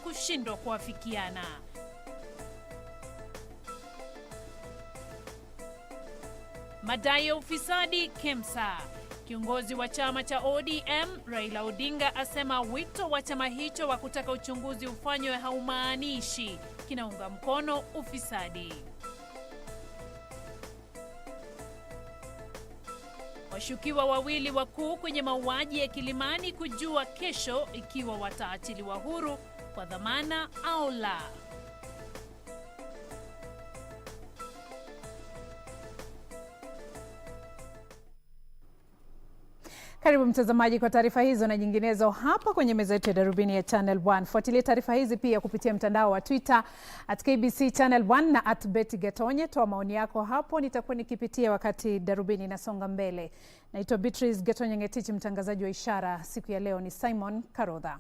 kushindwa kuafikiana. Madai ya ufisadi KEMSA. Kiongozi wa chama cha ODM Raila Odinga asema wito wa chama hicho wa kutaka uchunguzi ufanywe haumaanishi kinaunga mkono ufisadi. Washukiwa wawili wakuu kwenye mauaji ya Kilimani kujua kesho ikiwa wataachiliwa huru kwa dhamana au la. Karibu mtazamaji kwa taarifa hizo na nyinginezo hapa kwenye meza yetu ya Darubini ya Channel 1. Fuatilia taarifa hizi pia kupitia mtandao wa Twitter @KBC Channel 1 na @Gatonye. Toa maoni yako hapo, nitakuwa nikipitia wakati Darubini inasonga mbele. Naitwa Beatrice Gatonye Ngetichi, mtangazaji wa ishara. Siku ya leo ni Simon Karodha.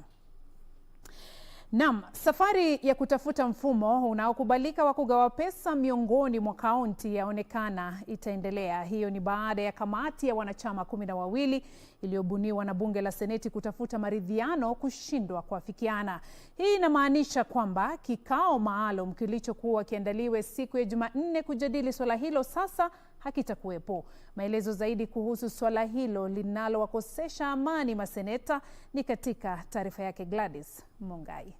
Naam, safari ya kutafuta mfumo unaokubalika wa kugawa pesa miongoni mwa kaunti yaonekana itaendelea. Hiyo ni baada ya kamati ya wanachama 12 iliyobuniwa na bunge la Seneti kutafuta maridhiano kushindwa kuafikiana. Hii inamaanisha kwamba kikao maalum kilichokuwa kiandaliwe siku ya Jumanne kujadili swala hilo sasa hakitakuwepo. Maelezo zaidi kuhusu swala hilo linalowakosesha amani maseneta ni katika taarifa yake Gladys Mongai.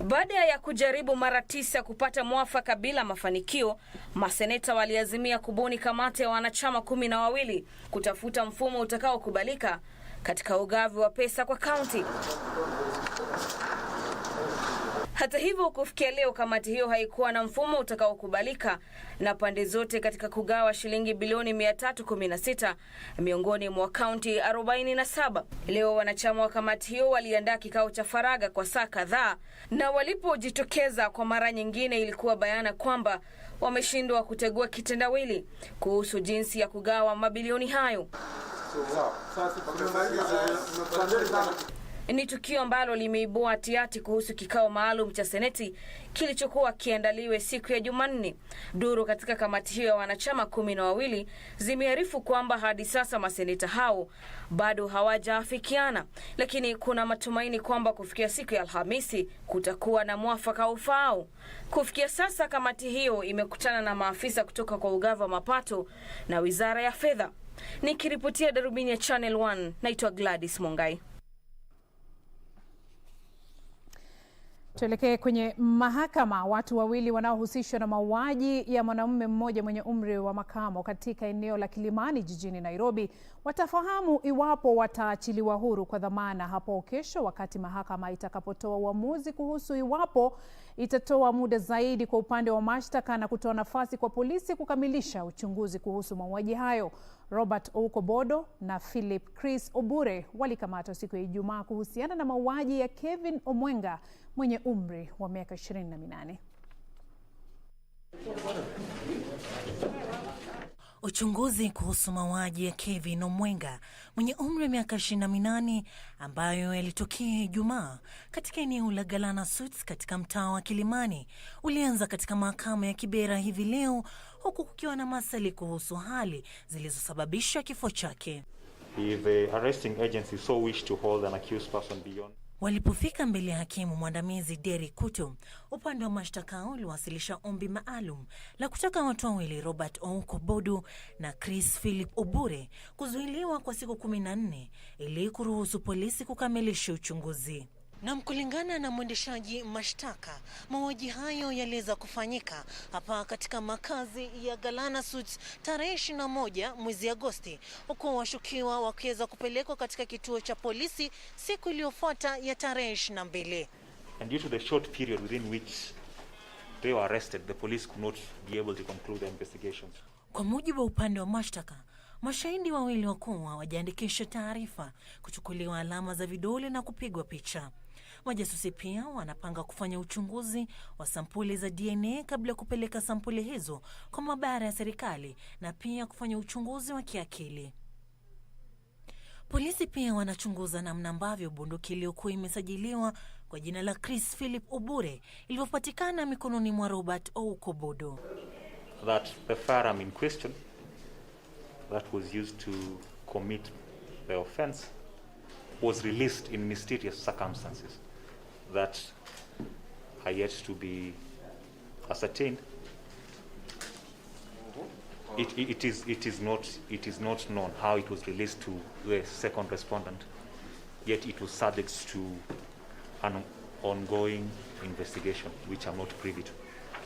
Baada ya kujaribu mara 9 kupata mwafaka bila mafanikio, maseneta waliazimia kubuni kamati ya wanachama 12 kutafuta mfumo utakaokubalika katika ugavi wa pesa kwa kaunti. Hata hivyo, kufikia leo kamati hiyo haikuwa na mfumo utakaokubalika na pande zote katika kugawa shilingi bilioni 316 miongoni mwa kaunti 47. Leo wanachama wa kamati hiyo waliandaa kikao cha faragha kwa saa kadhaa, na walipojitokeza kwa mara nyingine ilikuwa bayana kwamba wameshindwa kutegua kitendawili kuhusu jinsi ya kugawa mabilioni hayo. Ni tukio ambalo limeibua hatiati kuhusu kikao maalum cha Seneti kilichokuwa kiandaliwe siku ya Jumanne. Duru katika kamati hiyo ya wanachama 12 zimearifu kwamba hadi sasa maseneta hao bado hawajaafikiana, lakini kuna matumaini kwamba kufikia siku ya Alhamisi kutakuwa na mwafaka ufaao. Kufikia sasa kamati hiyo imekutana na maafisa kutoka kwa ugavi wa mapato na Wizara ya Fedha. Nikiripotia Darubini ya Channel 1, naitwa Gladys Mongai. Tuelekee kwenye mahakama. Watu wawili wanaohusishwa na mauaji ya mwanamume mmoja mwenye umri wa makamo katika eneo la Kilimani jijini Nairobi watafahamu iwapo wataachiliwa huru kwa dhamana hapo kesho, wakati mahakama itakapotoa uamuzi kuhusu iwapo itatoa muda zaidi kwa upande wa mashtaka na kutoa nafasi kwa polisi kukamilisha uchunguzi kuhusu mauaji hayo. Robert Oukobodo na Philip Chris Obure walikamatwa siku ya Ijumaa kuhusiana na mauaji ya Kevin Omwenga mwenye umri wa miaka 28. Uchunguzi kuhusu mauaji ya Kevin Omwenga mwenye umri wa miaka 28 ambayo yalitokea Ijumaa katika eneo la Galana Suits katika mtaa wa Kilimani ulianza katika mahakama ya Kibera hivi leo, huku kukiwa na maswali kuhusu hali zilizosababisha kifo chake. If the arresting agency so wish to hold an accused person beyond. Walipofika mbele ya hakimu mwandamizi Derek Kuto, upande wa mashtaka uliwasilisha ombi maalum la kutaka watu wawili Robert Oukobodo na Chris Philip Obure kuzuiliwa kwa siku 14 ili kuruhusu polisi kukamilisha uchunguzi. Na kulingana na mwendeshaji mashtaka, mauaji hayo yaliweza kufanyika hapa katika makazi ya Galana Suits tarehe 21 mwezi Agosti, huku washukiwa wakiweza kupelekwa katika kituo cha polisi siku iliyofuata ya tarehe 22. And due to the short period within which they were arrested, the police could not be able to conclude their investigations. Kwa mujibu wa upande wa mashtaka, mashahidi wawili wakuu hawajaandikisha taarifa, kuchukuliwa alama za vidole na kupigwa picha. Majasusi pia wanapanga kufanya uchunguzi wa sampuli za DNA kabla ya kupeleka sampuli hizo kwa maabara ya serikali na pia kufanya uchunguzi wa kiakili. Polisi pia wanachunguza namna ambavyo bunduki iliyokuwa imesajiliwa kwa jina la Chris Philip Obure ilivyopatikana mikononi mwa Robert Oukobodo. That the firearm in question that was used to commit the offense was released in mysterious circumstances that are yet to be ascertained. It is not known how it was released to the second respondent, yet it was subject to an ongoing investigation which I'm not privy to.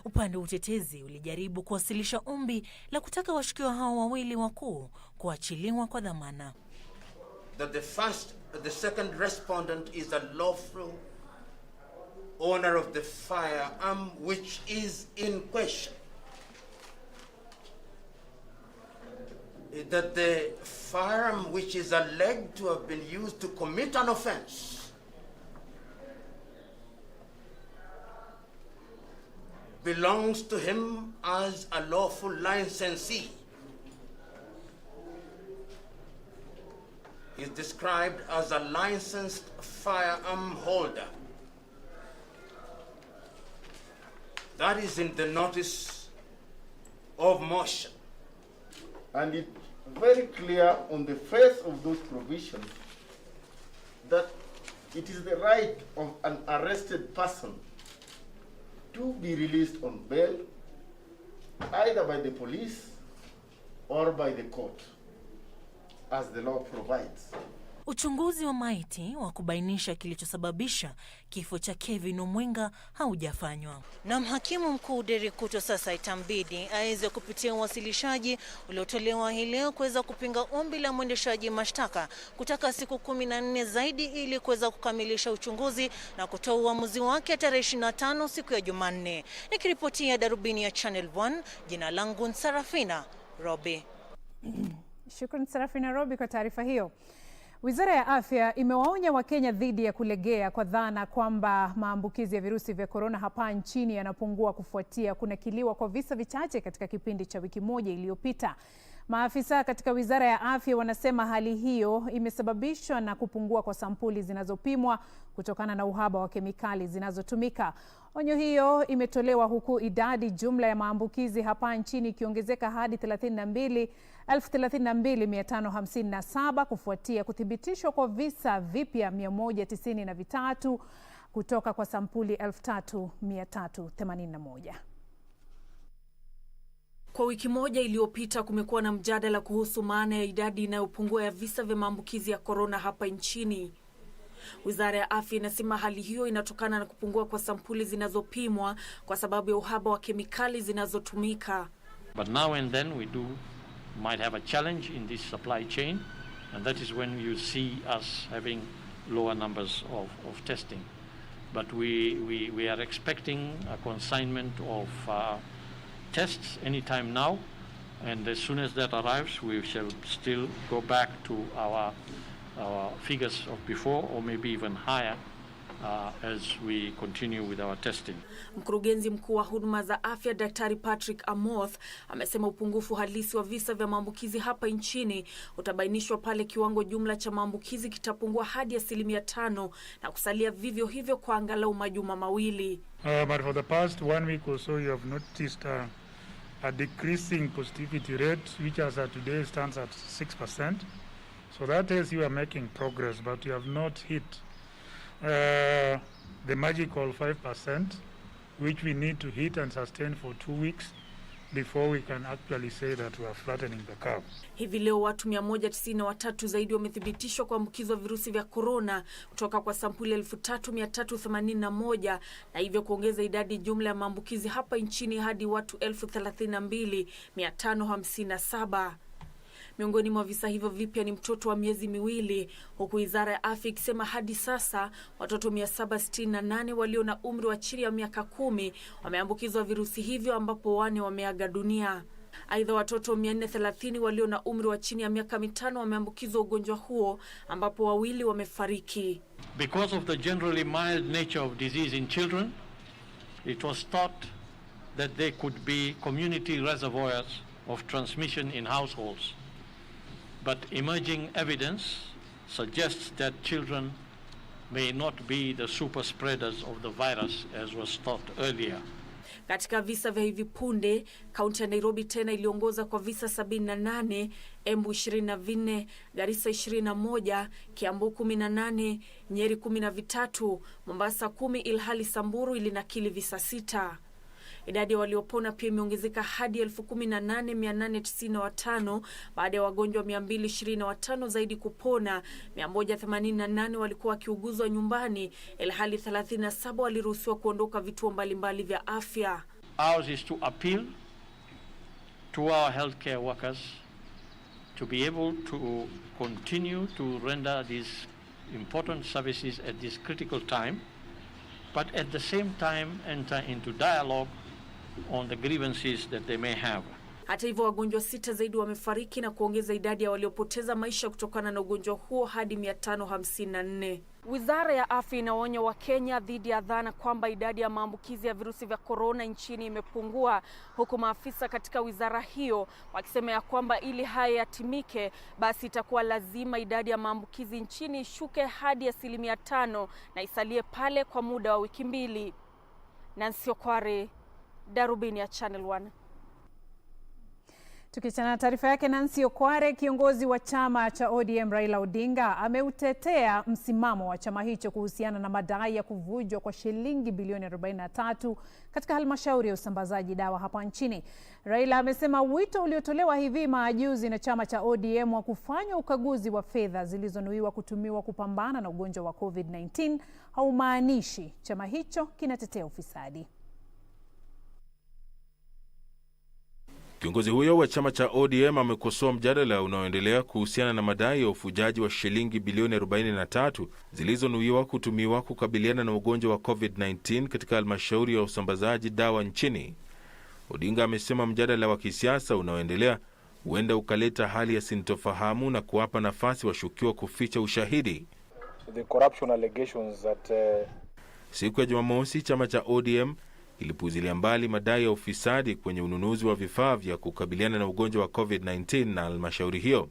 Upande wa utetezi ulijaribu kuwasilisha ombi la kutaka washukiwa hao wawili wakuu kuachiliwa kwa dhamana. That the second respondent is a lawful owner of the firearm which is in question. That the firearm which is alleged to have been used to commit an offense belongs to him as a lawful licensee. He is described as a licensed firearm holder. That is in the notice of motion. And it's very clear on the face of those provisions that it is the right of an arrested person to be released on bail, either by the police or by the court, as the law provides. Uchunguzi wa maiti wa kubainisha kilichosababisha kifo cha Kevin Omwenga haujafanywa. Na mhakimu mkuu Derek Kuto sasa itambidi aweze kupitia uwasilishaji uliotolewa hii leo kuweza kupinga ombi la mwendeshaji mashtaka kutaka siku 14 zaidi ili kuweza kukamilisha uchunguzi na kutoa uamuzi wake tarehe 25 siku ya Jumanne. Nikiripotia Darubini ya Channel 1, jina langu Sarafina Robi. Shukrani Sarafina Robi kwa taarifa hiyo. Wizara ya Afya imewaonya Wakenya dhidi ya kulegea kwa dhana kwamba maambukizi ya virusi vya korona hapa nchini yanapungua kufuatia kunakiliwa kwa visa vichache katika kipindi cha wiki moja iliyopita. Maafisa katika Wizara ya Afya wanasema hali hiyo imesababishwa na kupungua kwa sampuli zinazopimwa kutokana na uhaba wa kemikali zinazotumika. Onyo hiyo imetolewa huku idadi jumla ya maambukizi hapa nchini ikiongezeka hadi 32,557 kufuatia kuthibitishwa kwa visa vipya 193 kutoka kwa sampuli 3,381. Kwa wiki moja iliyopita kumekuwa na mjadala kuhusu maana ya idadi inayopungua ya visa vya maambukizi ya korona hapa nchini. Wizara ya Afya inasema hali hiyo inatokana na kupungua kwa sampuli zinazopimwa kwa sababu ya uhaba wa kemikali zinazotumika. But now and then we might have a challenge in this supply chain, and that is when you see us having lower numbers of testing. But we are expecting a consignment of tests anytime now, and as soon as that arrives, we shall still go back to our figures of before, or maybe even higher, as we continue with our testing. Mkurugenzi mkuu wa huduma za afya Daktari Patrick Amoth amesema upungufu halisi wa visa vya maambukizi hapa nchini utabainishwa pale kiwango jumla cha maambukizi kitapungua hadi 5% na kusalia vivyo hivyo kwa angalau majuma mawili. But for the past 1 week or so, you have noticed a decreasing positivity rate, which as of today stands at 6%. So that is, you are making progress, but you have not hit the magical 5%, which we need to hit and sustain for 2 weeks before we can actually say that we are flattening the curve. Hivi leo watu 193 zaidi wamethibitishwa kuambukizwa virusi vya corona kutoka kwa sampuli 3,381 na hivyo kuongeza idadi jumla ya maambukizi hapa nchini hadi watu 32,557. Miongoni mwa visa hivyo vipya ni mtoto wa miezi miwili, huku Wizara ya Afya ikisema hadi sasa watoto 768 walio na umri wa chini ya miaka 10 wameambukizwa virusi hivyo, ambapo 4 wameaga dunia. Aidha, watoto 430 walio na umri wa chini ya miaka 5 wameambukizwa ugonjwa huo, ambapo 2 wamefariki. Because of the generally mild nature of disease in children, it was thought that there could be community reservoirs of transmission in households. But emerging evidence suggests that children may not be the super spreaders of the virus as was thought earlier. Katika visa vya hivi punde, kaunti ya Nairobi tena iliongoza kwa visa 78, Embu 24, Garissa 21, Kiambu 18, Nyeri 13, Mombasa 10, ilhali Samburu ilinakili visa 6. Idadi ya waliopona pia imeongezeka hadi 18,895 baada ya wagonjwa 225 zaidi kupona. 188 walikuwa wakiuguzwa nyumbani, ilhali 37 waliruhusiwa kuondoka vituo mbalimbali vya afya. Ours is to appeal to our healthcare workers to be able to continue to render these important services at this critical time, but at the same time enter into dialogue on the grievances that they may have. Hata hivyo, wagonjwa 6 zaidi wamefariki na kuongeza idadi ya waliopoteza maisha kutokana na ugonjwa huo hadi 554. Wizara ya Afya inaonya Wakenya dhidi ya dhana kwamba idadi ya maambukizi ya virusi vya korona nchini imepungua, huku maafisa katika wizara hiyo wakisema ya kwamba ili haya yatimike, basi itakuwa lazima idadi ya maambukizi nchini ishuke hadi 5% na isalie pale kwa muda wa wiki 2. Nancy Okware, Darubini ya Channel 1. Tukiachana na taarifa yake Nancy Okware, kiongozi wa chama cha ODM Raila Odinga ameutetea msimamo wa chama hicho kuhusiana na madai ya kuvujwa kwa shilingi bilioni 43 katika halmashauri ya usambazaji dawa hapa nchini. Raila amesema wito uliotolewa hivi majuzi na chama cha ODM wa kufanya ukaguzi wa fedha zilizonuiwa kutumiwa kupambana na ugonjwa wa COVID-19 haumaanishi chama hicho kinatetea ufisadi. Kiongozi huyo wa chama cha ODM amekosoa mjadala unaoendelea kuhusiana na madai ya ufujaji wa shilingi bilioni 43 zilizonuiwa kutumiwa kukabiliana na ugonjwa wa COVID-19 katika halmashauri ya usambazaji dawa nchini. Odinga amesema mjadala wa kisiasa unaoendelea huenda ukaleta hali ya sintofahamu na kuwapa nafasi washukiwa kuficha ushahidi. The corruption allegations that Siku ya Jumamosi, chama cha ODM ilipuzilia mbali madai ya ufisadi kwenye ununuzi wa vifaa vya kukabiliana na ugonjwa wa COVID-19 na halmashauri hiyo.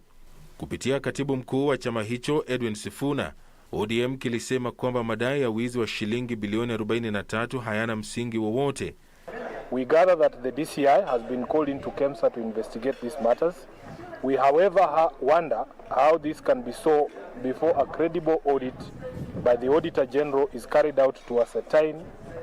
Kupitia katibu mkuu wa chama hicho Edwin Sifuna, ODM kilisema kwamba madai ya wizi wa shilingi bilioni 43 hayana msingi wowote. we gather that the DCI has been called into KEMSA to investigate these matters. We however wonder how this can be so before a credible audit by the Auditor General is carried out to ascertain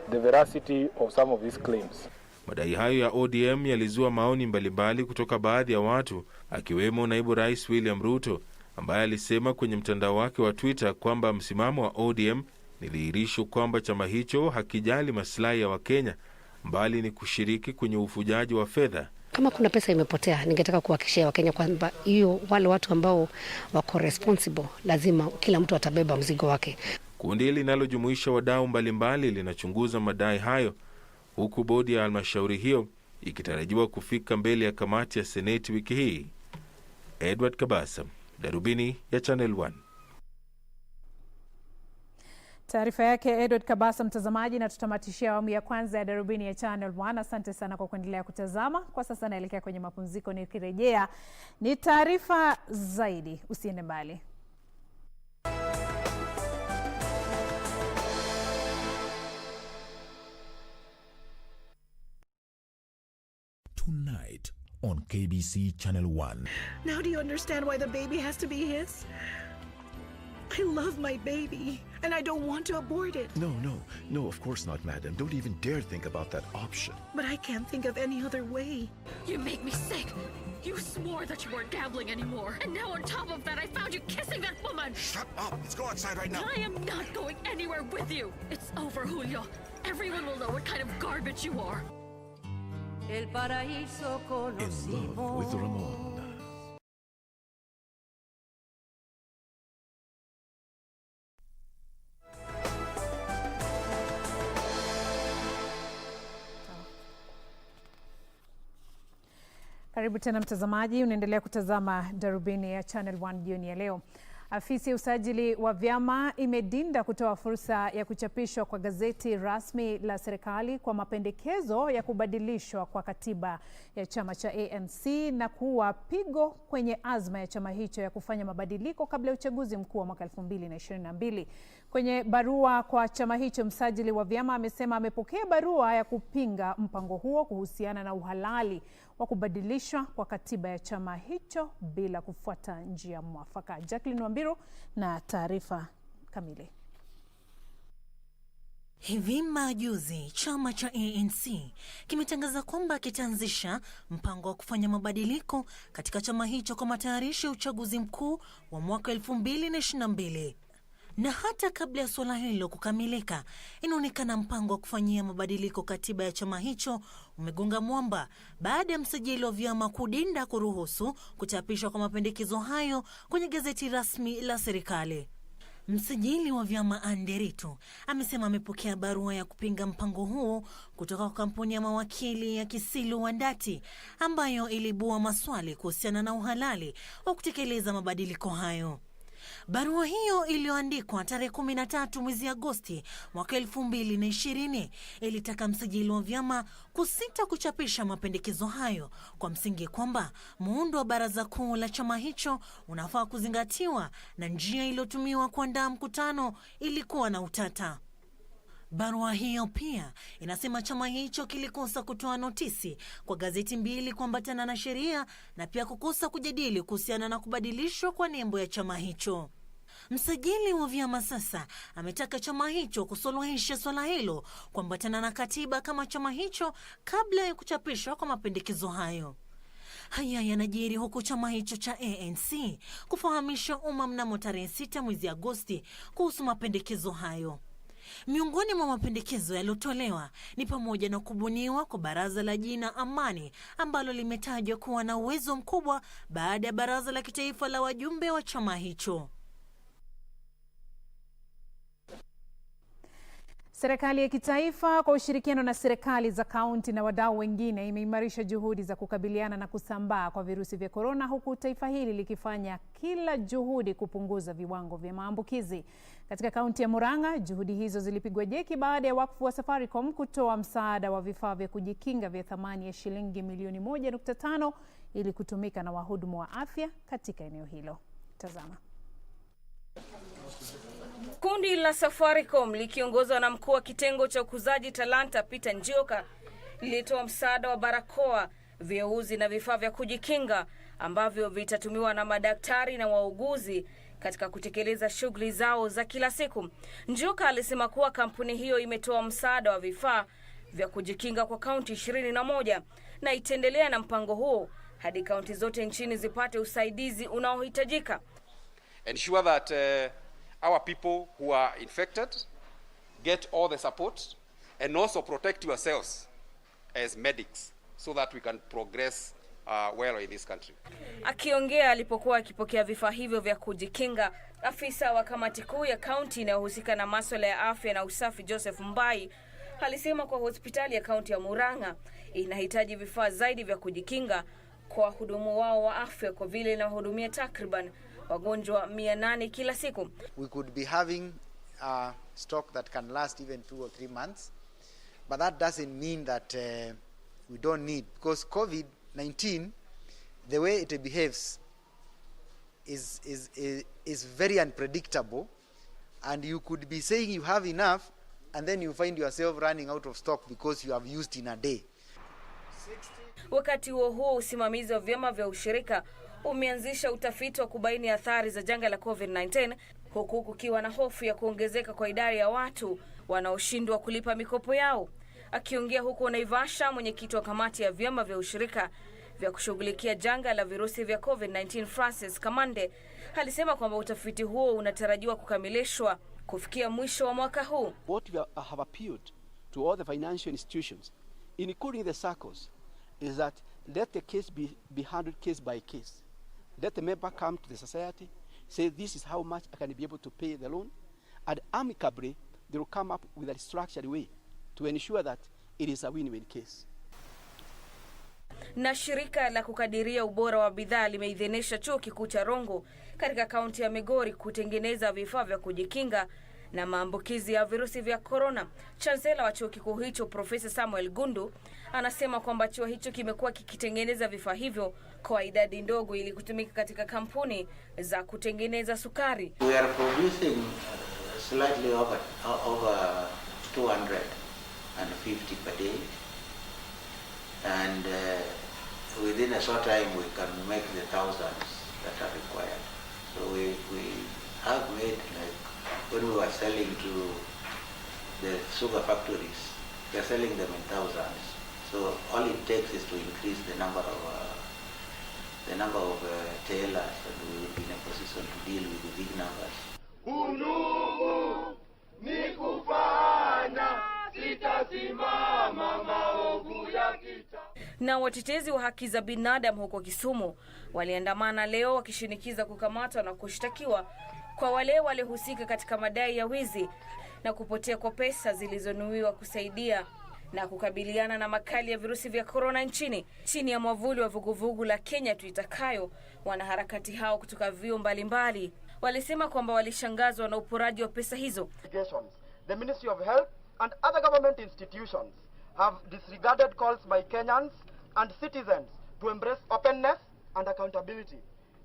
the veracity of some of these claims. Madai hayo ya ODM yalizua maoni mbalimbali kutoka baadhi ya watu, akiwemo naibu rais William Ruto, ambaye alisema kwenye mtandao wake wa Twitter kwamba msimamo wa ODM ni dhihirisho kwamba chama hicho hakijali maslahi ya Wakenya, mbali ni kushiriki kwenye ufujaji wa fedha. Kama kuna pesa imepotea, ningetaka kuhakikishia Wakenya kwamba wale watu ambao wako responsible, lazima kila mtu atabeba mzigo wake. Kundi linalojumuisha wadau mbalimbali linachunguza madai hayo, huku bodi ya halmashauri hiyo ikitarajiwa kufika mbele ya kamati ya Seneti wiki hii. Edward Kabasa, Darubini ya Channel 1. Taarifa yake Edward Kabasa, mtazamaji, na tutamatishia awamu ya kwanza ya Darubini ya Channel 1. Asante sana kwa kuendelea kutazama. Kwa sasa naelekea kwenye mapumziko, nikirejea ni taarifa zaidi. Usiende mbali. Tonight on KBC Channel 1. Now do you understand why the baby has to be his? I love my baby, and I don't want to abort it. No, of course not, madam. Don't even dare think about that option. But I can't think of any other way. You make me sick. You swore that you weren't gambling anymore. And now on top of that, I found you kissing that woman. Shut up. Let's go outside right now. I am not going anywhere with you. It's over, Julio. Everyone will know what kind of garbage you are. In love with Ramon. Karibu tena mtazamaji, unaendelea kutazama Darubini ya Channel 1 jioni ya leo. Afisi ya usajili wa vyama imedinda kutoa fursa ya kuchapishwa kwa gazeti rasmi la serikali kwa mapendekezo ya kubadilishwa kwa katiba ya chama cha ANC na kuwa pigo kwenye azma ya chama hicho ya kufanya mabadiliko kabla ya uchaguzi mkuu wa mwaka 2022. Kwenye barua kwa chama hicho, msajili wa vyama amesema amepokea barua ya kupinga mpango huo kuhusiana na uhalali wa kubadilishwa kwa katiba ya chama hicho bila kufuata njia mwafaka. Jacqueline Wambiru na taarifa kamili. Hivi majuzi chama cha ANC kimetangaza kwamba kitaanzisha mpango wa kufanya mabadiliko katika chama hicho kwa matayarisho ya uchaguzi mkuu wa mwaka 2022. Na hata kabla ya suala hilo kukamilika, inaonekana mpango wa kufanyia mabadiliko katiba ya chama hicho umegonga mwamba baada ya msajili wa vyama kudinda kuruhusu kuchapishwa kwa mapendekezo hayo kwenye gazeti rasmi la serikali. Msajili wa vyama Anderito amesema amepokea barua ya kupinga mpango huo kutoka kwa kampuni ya mawakili ya Kisilu Wandati ambayo ilibua maswali kuhusiana na uhalali wa kutekeleza mabadiliko hayo. Barua hiyo iliyoandikwa tarehe 13 mwezi Agosti mwaka 2020 ilitaka msajili wa vyama kusita kuchapisha mapendekezo hayo kwa msingi kwamba muundo wa baraza kuu la chama hicho unafaa kuzingatiwa na njia iliyotumiwa kuandaa mkutano ilikuwa na utata. Barua hiyo pia inasema chama hicho kilikosa kutoa notisi kwa gazeti 2 kuambatana na sheria na pia kukosa kujadili kuhusiana na kubadilishwa kwa nembo ya chama hicho. Msajili wa vyama sasa ametaka chama hicho kusuluhisha swala hilo kuambatana na katiba kama chama hicho kabla ya kuchapishwa kwa mapendekezo hayo. Haya yanajiri huku chama hicho cha ANC kufahamisha umma mnamo tarehe 6 mwezi Agosti kuhusu mapendekezo hayo. Miongoni mwa mapendekezo yaliyotolewa ni pamoja na kubuniwa kwa baraza la jina Amani ambalo limetajwa kuwa na uwezo mkubwa baada ya baraza la kitaifa la wajumbe wa chama hicho. Serikali ya kitaifa kwa ushirikiano na serikali za kaunti na wadau wengine imeimarisha juhudi za kukabiliana na kusambaa kwa virusi vya korona, huku taifa hili likifanya kila juhudi kupunguza viwango vya maambukizi. Katika kaunti ya Murang'a, juhudi hizo zilipigwa jeki baada ya wakfu wa Safaricom kutoa msaada wa vifaa vya kujikinga vya thamani ya shilingi milioni 1.5 ili kutumika na wahudumu wa afya katika eneo hilo. Tazama. Kundi la Safaricom likiongozwa na mkuu wa kitengo cha ukuzaji talanta Peter Njoka lilitoa msaada wa barakoa, vyeuzi na vifaa vya kujikinga ambavyo vitatumiwa na madaktari na wauguzi katika kutekeleza shughuli zao za kila siku. Njoka alisema kuwa kampuni hiyo imetoa msaada wa vifaa vya kujikinga kwa kaunti 21 na itaendelea na mpango huo hadi kaunti zote nchini zipate usaidizi unaohitajika. Ensure that our people who are infected get all the support and also protect yourselves as medics so that we can progress well in this country. Akiongea alipokuwa akipokea vifaa hivyo vya kujikinga, afisa wa kamati kuu ya kaunti inayohusika na masuala ya afya na usafi Joseph Mbai alisema kwa hospitali ya kaunti ya Murang'a inahitaji vifaa zaidi vya kujikinga kwa wahudumu wao wa afya kwa vile inahudumia takriban wagonjwa 800 kila siku. We could be having a stock that can last even 2 or 3 months, but that doesn't mean that we don't need, because COVID-19, the way it behaves is very unpredictable, and you could be saying you have enough and then you find yourself running out of stock because you have used in a day. Wakati huo usimamizi wa vyama vya ushirika umeanzisha utafiti wa kubaini athari za janga la COVID-19 huku kukiwa na hofu ya kuongezeka kwa idadi ya watu wanaoshindwa kulipa mikopo yao. Akiongea huko Naivasha, mwenyekiti wa kamati ya vyama vya ushirika vya kushughulikia janga la virusi vya COVID-19 Francis Kamande alisema kwamba utafiti huo unatarajiwa kukamilishwa kufikia mwisho wa mwaka huu. What we have appealed to all the financial institutions, including the SACCOs, is that let the case be handled case by case. Let the member come to the society, say this is how much I can be able to pay the loan, and amicably they will come up with a structured way to ensure that it is a win-win case. Na shirika la kukadiria ubora wa bidhaa limeidhinisha chuo kikuu cha Rongo katika kaunti ya Migori kutengeneza vifaa vya kujikinga na maambukizi ya virusi vya corona. Chancellor wa chuo kikuu hicho Profesa Samuel Gundu anasema kwamba chuo hicho kimekuwa kikitengeneza vifaa hivyo kwa idadi ndogo ili kutumika katika kampuni za kutengeneza sukari. We are producing slightly over 250 per day, and within a short time we can make the thousands that are required. So we have made, like when we were selling to the sugar factories, we are selling them in thousands. So all it takes is to increase the number of tailors, and we will be in a position to deal with the big numbers. Na watetezi wa haki za binadamu huko Kisumu waliandamana leo wakishinikiza kukamatwa na kushtakiwa kwa wale waliohusika katika madai ya wizi na kupotea kwa pesa zilizonuiwa kusaidia na kukabiliana na makali ya virusi vya corona nchini. Chini ya mwavuli wa vuguvugu la Kenya Tuitakayo, wanaharakati hao kutoka vyuo mbalimbali walisema kwamba walishangazwa na uporaji wa pesa hizo. The Ministry of Health and other government institutions have disregarded calls by Kenyans and citizens to embrace openness and accountability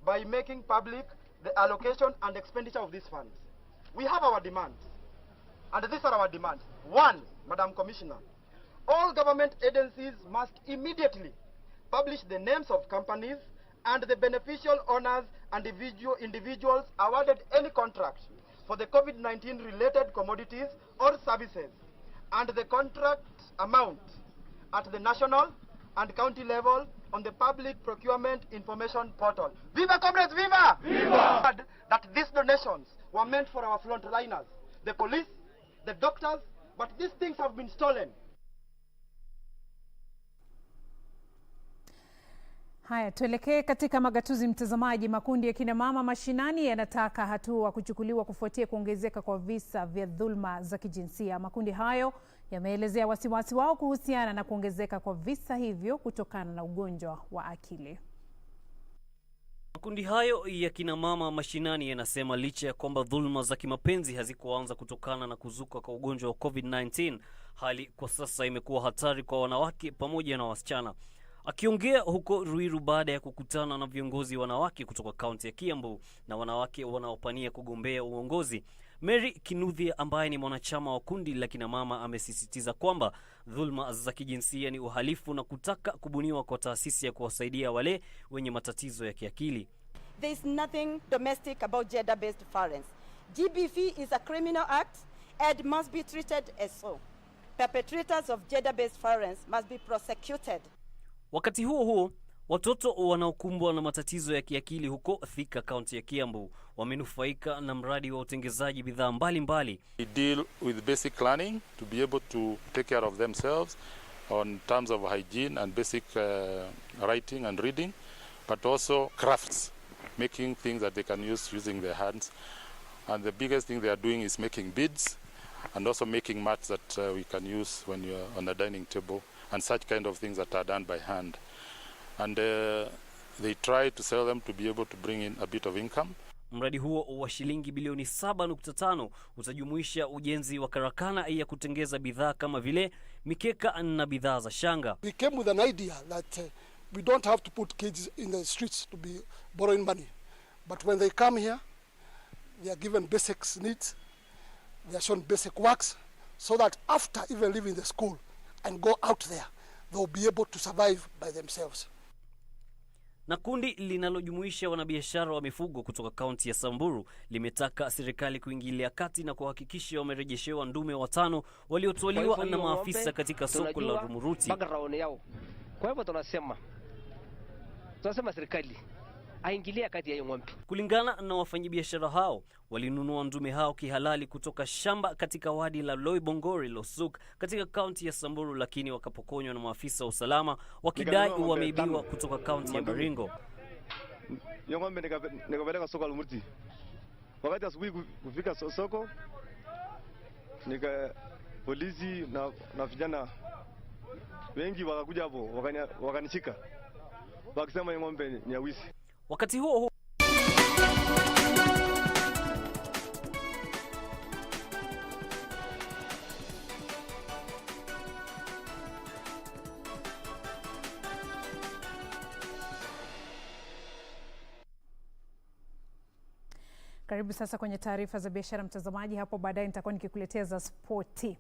by making public the allocation and expenditure of these funds. We have our demands, and these are our demands. One, Madam Commissioner, all government agencies must immediately publish the names of companies and the beneficial owners and individuals awarded any contract for the COVID-19 related commodities or services, and the contract amount at the national and county level on the public procurement information portal. Viva comrades, viva! Viva! That these donations were meant for our frontliners, the police, the doctors, but these things have been stolen. Haya, tuelekee katika magatuzi mtazamaji. Makundi ya kina mama mashinani yanataka hatua kuchukuliwa kufuatia kuongezeka kwa visa vya dhulma za kijinsia. Makundi hayo yameelezea wasiwasi wao kuhusiana na kuongezeka kwa visa hivyo kutokana na ugonjwa wa akili. Makundi hayo ya kina mama mashinani yanasema licha ya kwamba dhulma za kimapenzi hazikuanza kutokana na kuzuka kwa ugonjwa wa COVID-19, hali kwa sasa imekuwa hatari kwa wanawake pamoja na wasichana. Akiongea huko Ruiru baada ya kukutana na viongozi wanawake kutoka kaunti ya Kiambu na wanawake wanaopania kugombea uongozi, Mary Kinuthia ambaye ni mwanachama wa kundi la kina mama amesisitiza kwamba dhulma za kijinsia ni uhalifu na kutaka kubuniwa kwa taasisi ya kuwasaidia wale wenye matatizo ya kiakili. There is nothing domestic about gender-based violence. GBV is a criminal act and must be treated as so. Perpetrators of gender-based violence must be prosecuted. Wakati huo huo, watoto wanaokumbwa na matatizo ya kiakili huko Thika, kaunti ya Kiambu, wamenufaika na mradi wa utengezaji bidhaa mbalimbali. We deal with basic learning to be able to take care of themselves on terms of hygiene and basic writing and reading, but also crafts, making things that they can use using their hands. And the biggest thing they are doing is making beads and also making mats that we can use when you're on a dining table, and such kind of things that are done by hand. And they try to sell them to be able to bring in a bit of income. Mradi huo wa shilingi bilioni 7.5 utajumuisha ujenzi wa karakana ya kutengeza bidhaa kama vile mikeka na bidhaa za shanga. We came with an idea that we don't have to put kids in the streets to be borrowing money. But when they come here, they are given basic needs, they are shown basic works, so that after even leaving the school and go out there, they'll be able to survive by themselves. Na kundi linalojumuisha wanabiashara wa mifugo kutoka kaunti ya Samburu limetaka serikali kuingilia kati na kuhakikisha wamerejeshewa ndume 5 waliotwaliwa na maafisa katika soko la Rumuruti. Kwa hivyo tunasema serikali aingilia kati ya ng'ombe. Kulingana na wafanyabiashara hao, walinunua ndume hao kihalali kutoka shamba katika wadi la Loibongori Losuk katika kaunti ya Samburu, lakini wakapokonywa na maafisa wa usalama wakidai wameibiwa kutoka kaunti ya Baringo. Ng'ombe nikapeleka soko la Rumuruti. Wakati asubuhi kufika soko, polisi na vijana wengi wakakuja hapo wakanishika wakisema ng'ombe ni ya wizi. Wakati huo Karibu sasa kwenye taarifa za biashara mtazamaji. Hapo baadaye nitakuwa nikikuletea za spoti.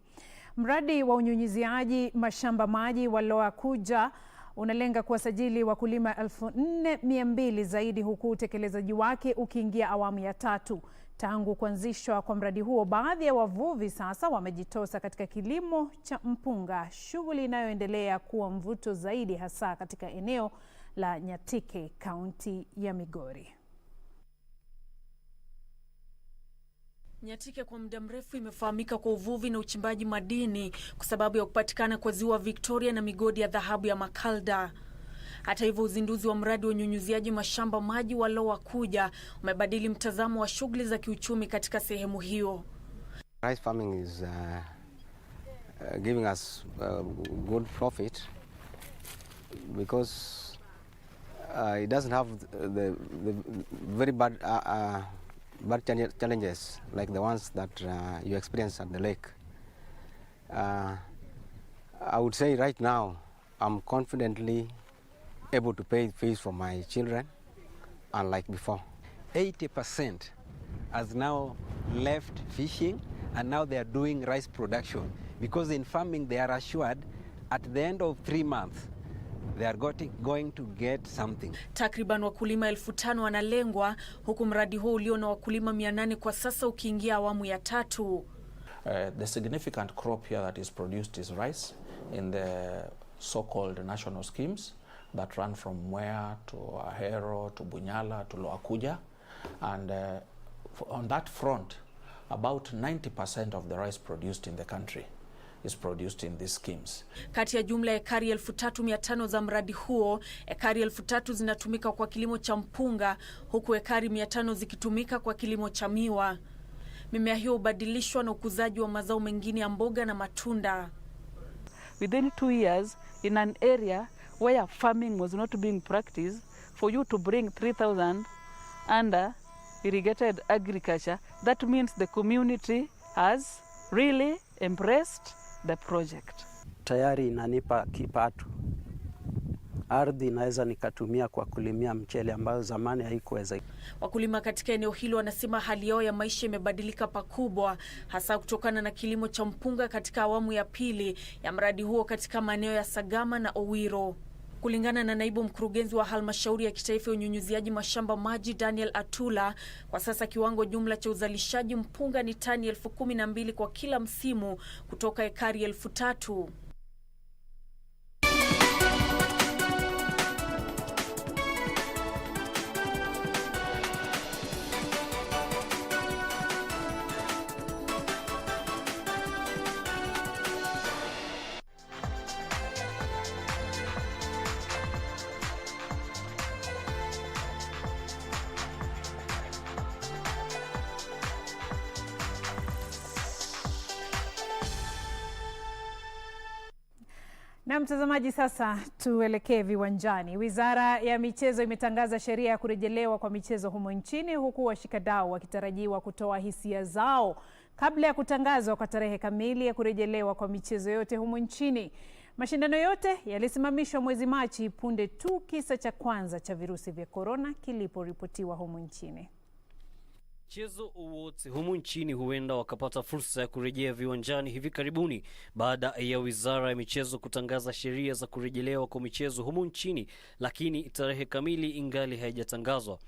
Mradi wa unyunyiziaji mashamba maji wa Lower Kuja unalenga kuwasajili wakulima 4,200 zaidi, huku utekelezaji wake ukiingia awamu ya 3. Tangu kuanzishwa kwa mradi huo, baadhi ya wavuvi sasa wamejitosa katika kilimo cha mpunga, shughuli inayoendelea kuwa mvuto zaidi hasa katika eneo la Nyatike, kaunti ya Migori. Nyatike kwa muda mrefu imefahamika kwa uvuvi na uchimbaji madini kwa sababu ya kupatikana kwa ziwa Victoria na migodi ya dhahabu ya Makalda. Hata hivyo, uzinduzi wa mradi wa unyunyuziaji mashamba maji wa Lower Kuja umebadili mtazamo wa shughuli za kiuchumi katika sehemu hiyo. Rice farming is giving us good profit because it doesn't have the very bad challenges like the ones that you experience at the lake. I would say right now I'm confidently able to pay fees for my children, unlike before. 80% has now left fishing and now they are doing rice production, because in farming they are assured at the end of 3 months they are going to get something. Takriban wakulima 5,000 wanalengwa, huku mradi huu ulio na wakulima 800 kwa sasa ukiingia awamu ya 3. The significant crop here that is produced is rice in the so-called national schemes that run from Mwea to Ahero to Bunyala to Lower Kuja, and on that front about 90% of the rice produced in the country is produced in these schemes. Kati ya jumla ya ekari 3,500 za mradi huo, ekari 3,000 zinatumika kwa kilimo cha mpunga, huku ekari 500 zikitumika kwa kilimo cha miwa. Mimea hiyo hubadilishwa na ukuzaji wa mazao mengine ya mboga na matunda. Within 2 years, in an area where farming was not being practiced, for you to bring 3,000 under irrigated agriculture, that means the community has really embraced the project. Tayari inanipa kipato. Ardhi naweza nikatumia kwa kulimia mchele ambayo zamani haikuweza. Wakulima katika eneo hilo wanasema hali yao ya maisha imebadilika pakubwa, hasa kutokana na kilimo cha mpunga katika awamu ya 2 ya mradi huo katika maeneo ya Sagama na Owiro. Kulingana na naibu mkurugenzi wa halmashauri ya kitaifa ya unyunyuziaji mashamba maji Daniel Atula, kwa sasa kiwango jumla cha uzalishaji mpunga ni tani 12,000 kwa kila msimu kutoka ekari 3,000. Na mtazamaji, sasa tuelekee viwanjani. Wizara ya Michezo imetangaza sheria ya kurejelewa kwa michezo humo nchini, huku washikadau wakitarajiwa kutoa hisia zao kabla ya kutangazwa kwa tarehe kamili ya kurejelewa kwa michezo yote humo nchini. Mashindano yote yalisimamishwa mwezi Machi punde tu kisa cha kwanza cha virusi vya korona kiliporipotiwa humo nchini. Michezo wote humu nchini huenda wakapata fursa ya kurejea viwanjani hivi karibuni baada ya Wizara ya Michezo kutangaza sheria za kurejelewa kwa michezo humu nchini, lakini tarehe kamili ingali haijatangazwa.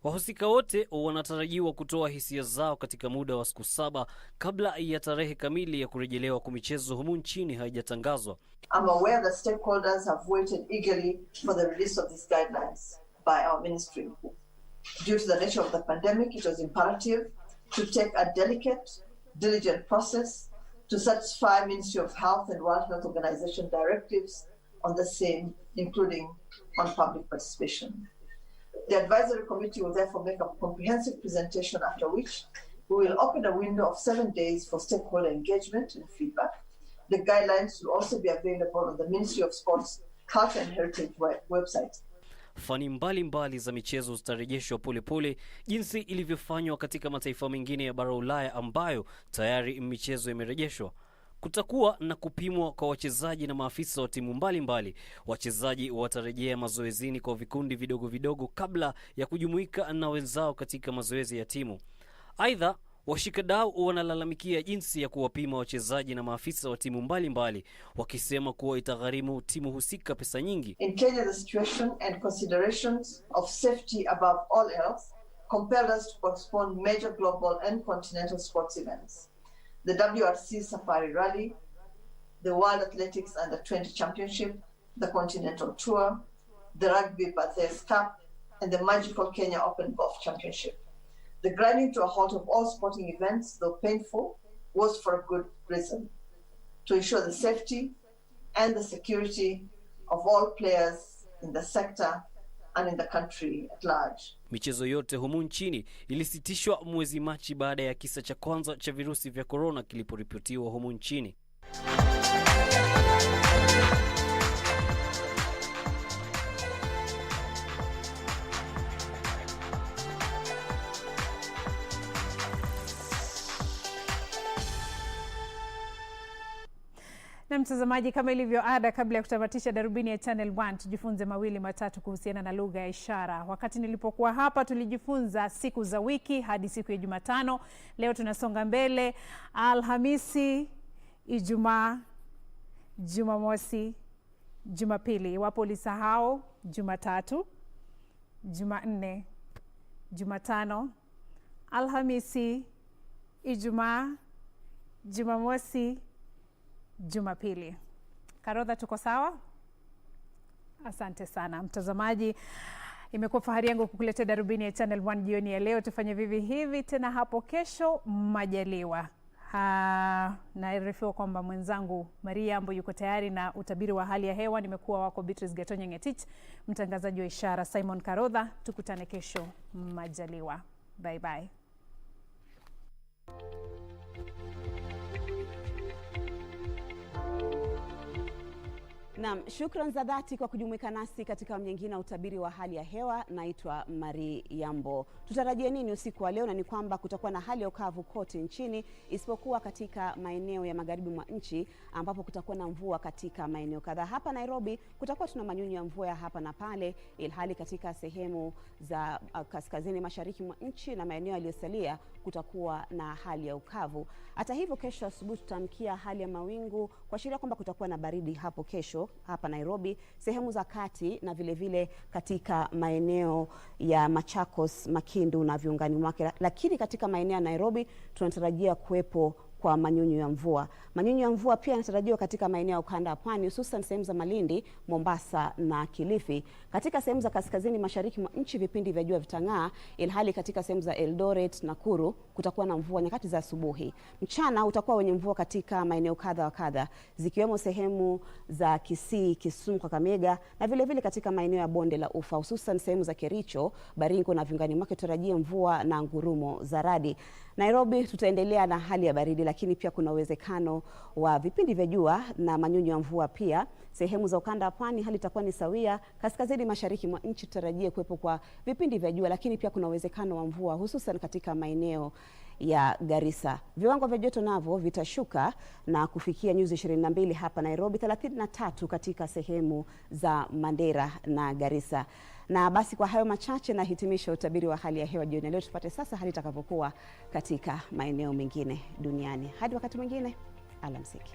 Wahusika wote wanatarajiwa kutoa hisia zao katika muda wa siku 7 kabla ya tarehe kamili ya kurejelewa kwa michezo humu nchini haijatangazwa. I'm aware that stakeholders have waited eagerly for the release of these guidelines by our ministry. Due to the nature of the pandemic, it was imperative to take a delicate, diligent process to satisfy Ministry of Health and World Health Organization directives on the same, including on public participation. The advisory committee will therefore make a comprehensive presentation, after which we will open a window of 7 days for stakeholder engagement and feedback. The guidelines will also be available on the Ministry of Sports, Culture and Heritage website. Fani mbalimbali za michezo zitarejeshwa polepole jinsi ilivyofanywa katika mataifa mengine ya bara Ulaya ambayo tayari michezo imerejeshwa. Kutakuwa na kupimwa kwa wachezaji na maafisa wa timu mbalimbali. Wachezaji watarejea mazoezini kwa vikundi vidogo vidogo kabla ya kujumuika na wenzao katika mazoezi ya timu. Aidha, washikadau wanalalamikia jinsi ya kuwapima wachezaji na maafisa wa timu mbalimbali, wakisema kuwa itagharimu timu husika pesa nyingi. In Kenya, the situation and considerations of safety above all else compelled us to postpone major global and continental sports events. The WRC Safari Rally, the World Athletics Under-20 Championship, the Continental Tour, the Rugby Bathurst Cup, and the magical Kenya Open Golf Championship. The grinding to a halt of all sporting events, though painful, was for a good reason: to ensure the safety and the security of all players in the sector and in the country at large. Michezo yote humu nchini ilisitishwa mwezi Machi baada ya kisa cha kwanza cha virusi vya corona kiliporipotiwa humu nchini. Na mtazamaji, kama ilivyo ada, kabla ya kutamatisha darubini ya Channel 1, tujifunze mawili matatu kuhusiana na lugha ya ishara. Wakati nilipokuwa hapa tulijifunza siku za wiki hadi siku ya Jumatano. Leo tunasonga mbele: Alhamisi, Ijumaa, Jumamosi, Jumapili. Iwapo ulisahau, Jumatatu, Jumanne, Jumatano, Alhamisi, Ijumaa, Jumamosi, Jumapili. Karodha, tuko sawa? Asante sana mtazamaji. Imekuwa fahari yangu kukuletea darubini ya Channel 1 jioni ya leo. Tufanye vivi hivi tena hapo kesho majaliwa. Naarifiwa kwamba mwenzangu Maria Ambo yuko tayari na utabiri wa hali ya hewa. Nimekuwa wako Beatrice Gatonye, mtangazaji wa ishara Simon Karodha. Tukutane kesho majaliwa. Bye bye. Naam, shukran za dhati kwa kujumuika nasi katika awamu nyingine ya utabiri wa hali ya hewa. Naitwa Maria Yambo. Tutarajie nini usiku wa leo? Na ni kwamba kutakuwa na hali ya ukavu kote nchini isipokuwa katika maeneo ya magharibi mwa nchi ambapo kutakuwa na mvua katika maeneo kadhaa. Hapa Nairobi kutakuwa tuna manyunyu ya mvua hapa na pale, ilhali katika sehemu za kaskazini mashariki mwa nchi na maeneo yaliyosalia kutakuwa na hali ya ukavu. Hata hivyo, kesho asubuhi tutamkia hali ya mawingu kuashiria kwamba kutakuwa na baridi hapo kesho hapa Nairobi, sehemu za kati na vile vile katika maeneo ya Machakos, Makindu na viungani mwake. Lakini katika maeneo ya Nairobi tunatarajia kuwepo kwa manyunyu ya mvua. Manyunyu ya mvua pia yanatarajiwa katika maeneo ya ukanda wa pwani, hususan sehemu za Malindi, Mombasa na Kilifi. Katika sehemu za kaskazini mashariki mwa nchi vipindi vya jua vitang'aa, ilhali katika sehemu za Eldoret, Nakuru kutakuwa na mvua nyakati za asubuhi. Mchana utakuwa wenye mvua katika maeneo kadha wa kadha, zikiwemo sehemu za Kisii, Kisumu, Kakamega na vile vile katika maeneo ya bonde la Ufa, hususan sehemu za Kericho, Baringo na viungani mwake tutarajia mvua na ngurumo za radi. Nairobi tutaendelea na hali ya baridi, lakini pia kuna uwezekano wa vipindi vya jua na manyunyu ya mvua pia. Sehemu za ukanda wa pwani hali itakuwa ni sawia. Kaskazini mashariki mwa nchi tutarajie kuwepo kwa vipindi vya jua, lakini pia kuna uwezekano wa mvua hususan katika maeneo ya Garissa. Viwango vya joto navyo vitashuka na kufikia nyuzi 22 hapa Nairobi, 33 katika sehemu za Mandera na Garissa. Na basi kwa hayo machache na hitimisha utabiri wa hali ya hewa jioni leo. Tupate sasa hali itakavyokuwa katika maeneo mengine duniani. Hadi wakati mwingine, alamsiki.